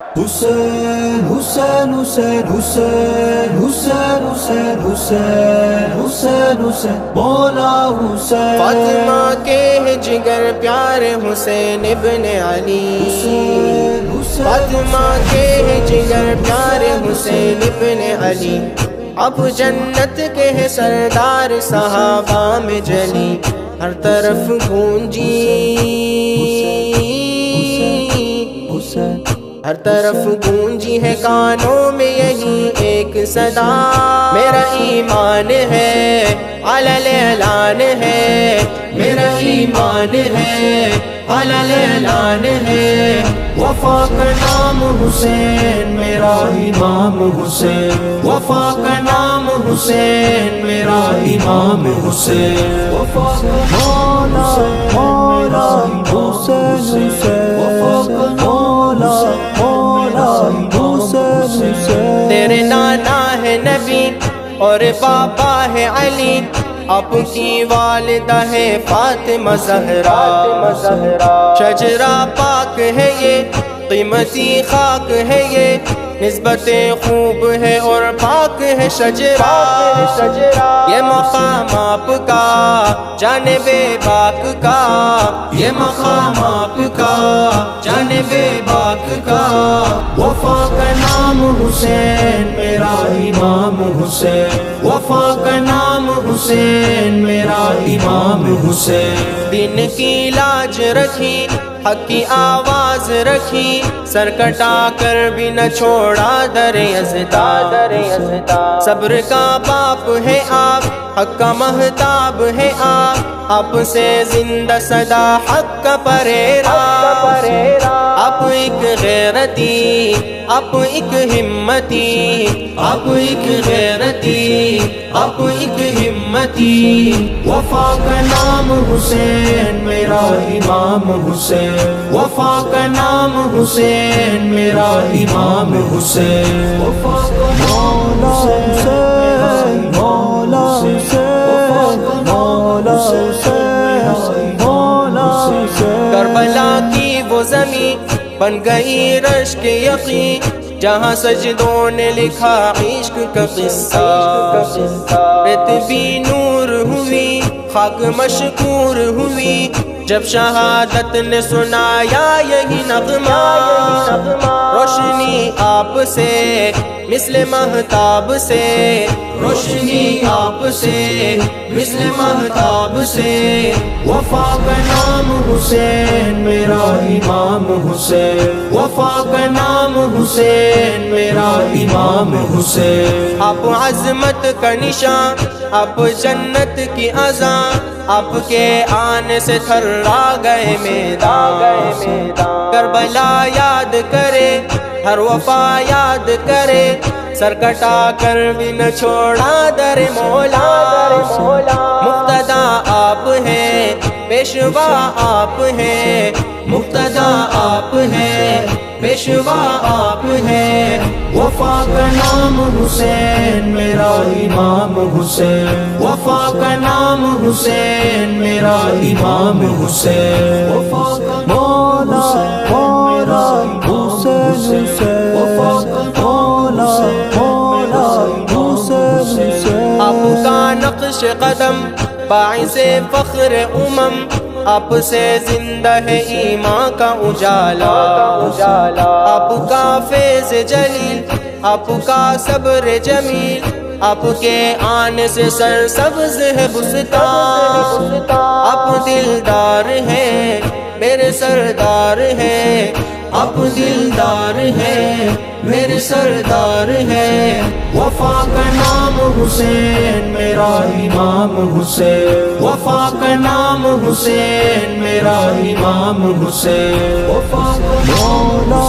حسین حسین حسین حسین حسین حسین حسین حسین حسین مولا حسین فاطمہ کے ہے جگر پیارے حسین ابن علی، فاطمہ کے ہے جگر پیارے حسین ابن علی، اب جنت کے ہے سردار صحابہ میں جلی، ہر طرف گونجی ہر طرف گونجی ہے کانوں میں یہی ایک صدا، میرا ایمان ہے علل اعلان ہے، میرا ایمان ہے علل اعلان ہے، وفا کا نام حسین میرا امام حسین، وفا کا نام حسین میرا امام حسین، وفا کا مولا مولا حسین حسین، وفا کا مولا تیرے نانا ہے نبی اور پاپا ہے علی، آپ کی والدہ ہے فاطمہ زہرا، شجرہ پاک ہے یہ قیمتی خاک ہے یہ، نسبت خوب ہے اور پاک ہے شجرہ، یہ مقام آپ کا جانب پاک کا، یہ مقام آپ کا جانب پاک کا، وفا کا نام حسین میرا امام حسین، وفا کا نام حسین میرا امام حسین، دین کی لاج رکھی حق کی آواز رکھی، سر کٹا کر بھی نہ چھوڑا در یزدان، صبر کا باپ ہے آپ، حق کا مہتاب ہے آپ سے زندہ صدا حق کا پریرا، آپ ایک غیرتی آپ ایک ہمتی، آپ ایک غیرتی آپ ایک ہمتی، وفا کا نام حسین میرا امام حسین، وفا کا نام حسین میرا امام حسین، وفا کا مولا حسین مولا حسین مولا حسین مولا حسین، کربلا کی وہ زمین بن گئی رشک یقین، جہاں سجدوں نے لکھا عشق کا قصہ، رت بھی نور ہوئی خاک مشکور ہوئی، جب شہادت نے سنایا یہی نغمہ، روشنی آپ سے مثل مہتاب سے، روشنی آپ سے مثل مہتاب سے، وفا کا نام حسین میرا امام حسین، وفا کا نام حسین میرا امام حسین، آپ عظمت کا نشان آپ جنت کی اذان، آپ کے آنے سے تھرا گئے میدان، کربلا یاد کرے ہر وفا یاد کرے، سر کٹا کر بھی نہ چھوڑا در مولا، مقتدا آپ ہیں پیشوا آپ ہیں، مقتدا آپ ہیں پیشوا آپ ہیں، وفا کا نام حسین میرا امام حسین، وفا کا نام حسین میرا امام حسین، وفا کا مولا مولا حسین حسین، وفا کا مولا مولا حسین حسین، آپ کا نقش قدم باعث فخر آپ سے زندہ ہے ایمان کا اجالا، آپ کا فیض جلیل آپ کا صبر جمیل، آپ کے آنے سے سر سبز ہے بستان، آپ دلدار ہیں میرے سردار ہیں، آپ دلدار ہیں میرے سردار ہیں، وفا کا نام حسین میرا امام حسین، وفا کا نام حسین میرا امام حسین، وفا کا مولا